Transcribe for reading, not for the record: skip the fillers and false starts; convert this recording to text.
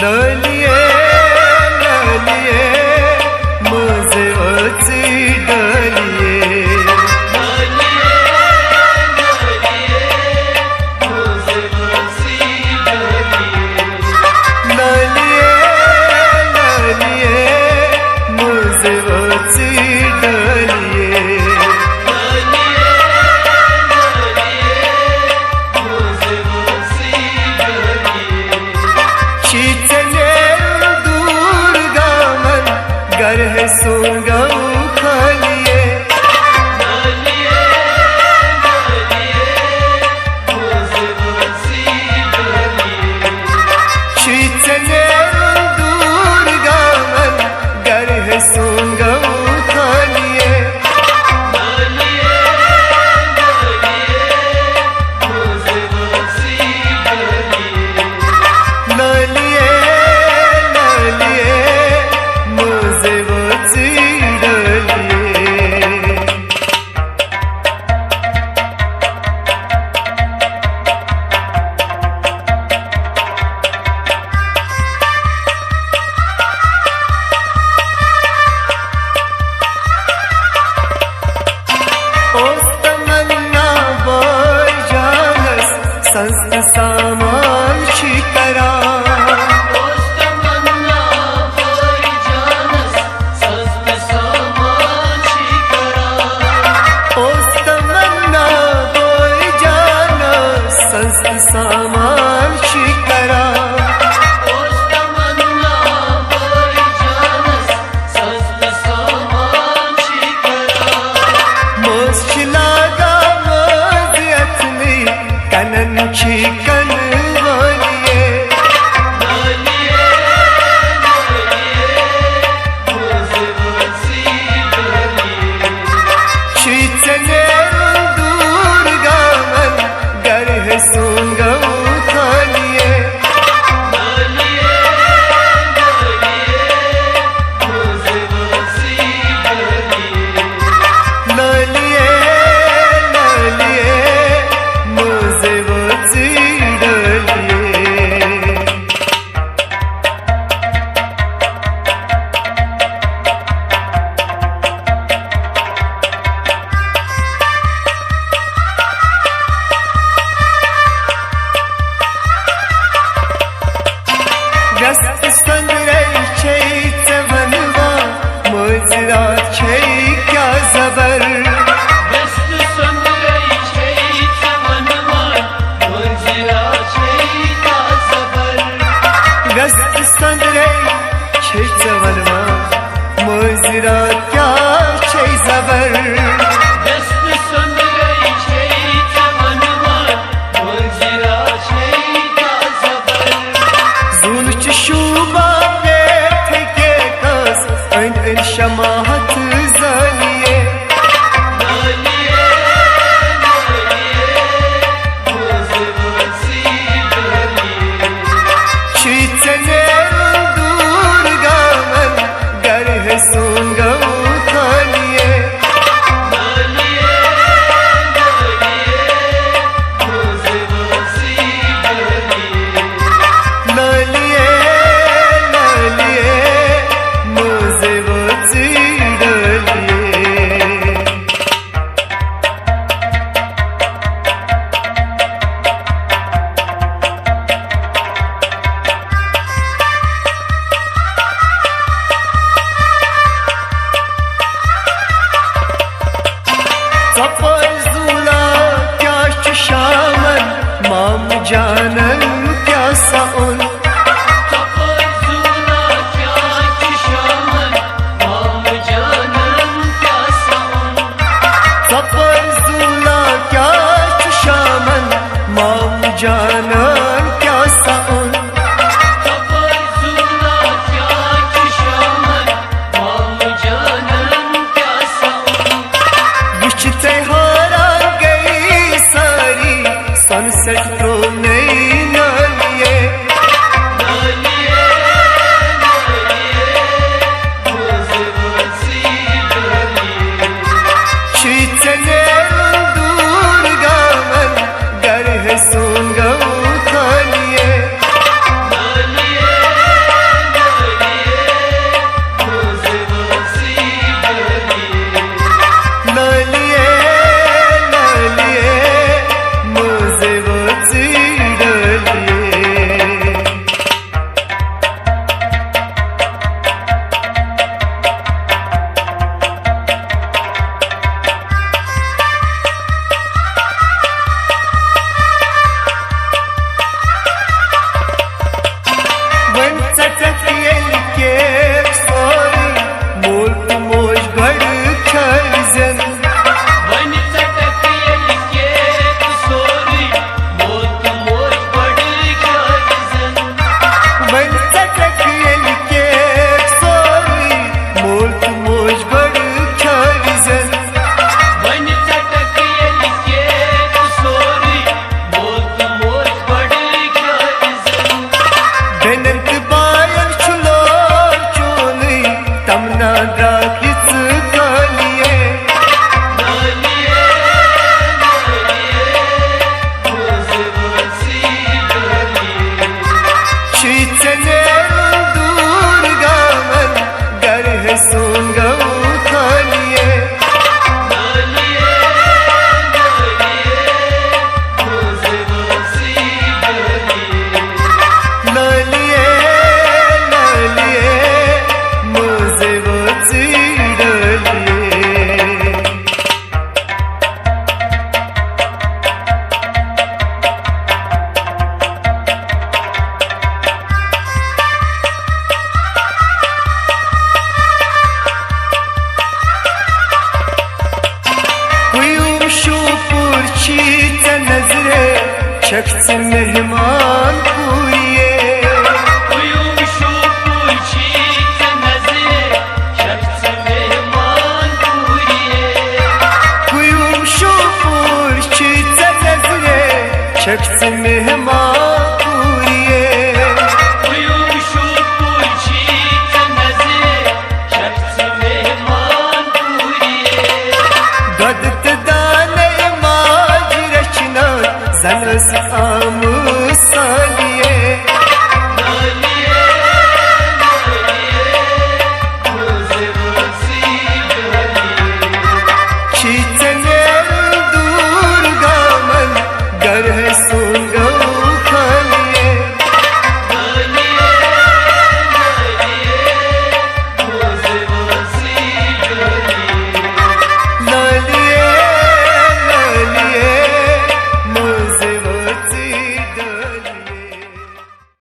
Naliye, naliye, muze otsi daliye. Naliye, naliye, muze otsi daliye. Naliye, naliye, muze otsi daliye. Naliye, naliye, muze otsi daliye. Çiçeğe durgaman gar hai sungav khaliye. Naliye, naliye, muze otsi daliye. Çiçeğe durgaman gar hai sungav khaliye. Naliye, naliye, muze otsi daliye. Naliye, naliye, muze otsi daliye. Ostamanna boy janas sanst saman chikara. Ostamanna boy janas sast saman chikara. Ostamanna boy janas sanst saman chikara. Ostamanna boy janas sast saman chikara. Moshchilaga maziyatli kanan chikan valiye. Naliye, naliye, muze otsi daliye. Çiçeğe durgaman gar hai sungav khaliye. Naliye, naliye, muze otsi daliye. Naliye, naliye, muze otsi daliye. Rast sandre chey tavanva mujra chey kya zabar. Dest sandre chey tavanvan mujra chey ka zabar. Rast sandre chey tavanva mujra kya chey zabar. Dest sandre chey tavanvan mujra chey ka zabar. Zulç şuba teke kas ön şamahat zaliye. Naliye, naliye, muze otsi daliye. Çiçeğe durgaman gar hai sungav khaliye. Naliye, naliye, muze otsi daliye. Naliye, naliye, muze otsi daliye. Zapar zula kya shaman mam janan kya saun. Tapar zula kya kishaman, mam janan kya saun. Zapar zula kya shaman mam janan kya saun. Tapar zula kya kishaman, mam janan kya saun. Vishte hara gayi sari sunset pro nayi naliye. Naliye, naliye, muze otsi daliye. Çiçeğe durgaman gar hai sungav khaliye. Naliye, पुरचीचे नजरे çekti mehman kuriye Uyumuşu purçite nezire Çekti mehman kuriye Kuyum şu purçice nezre çekti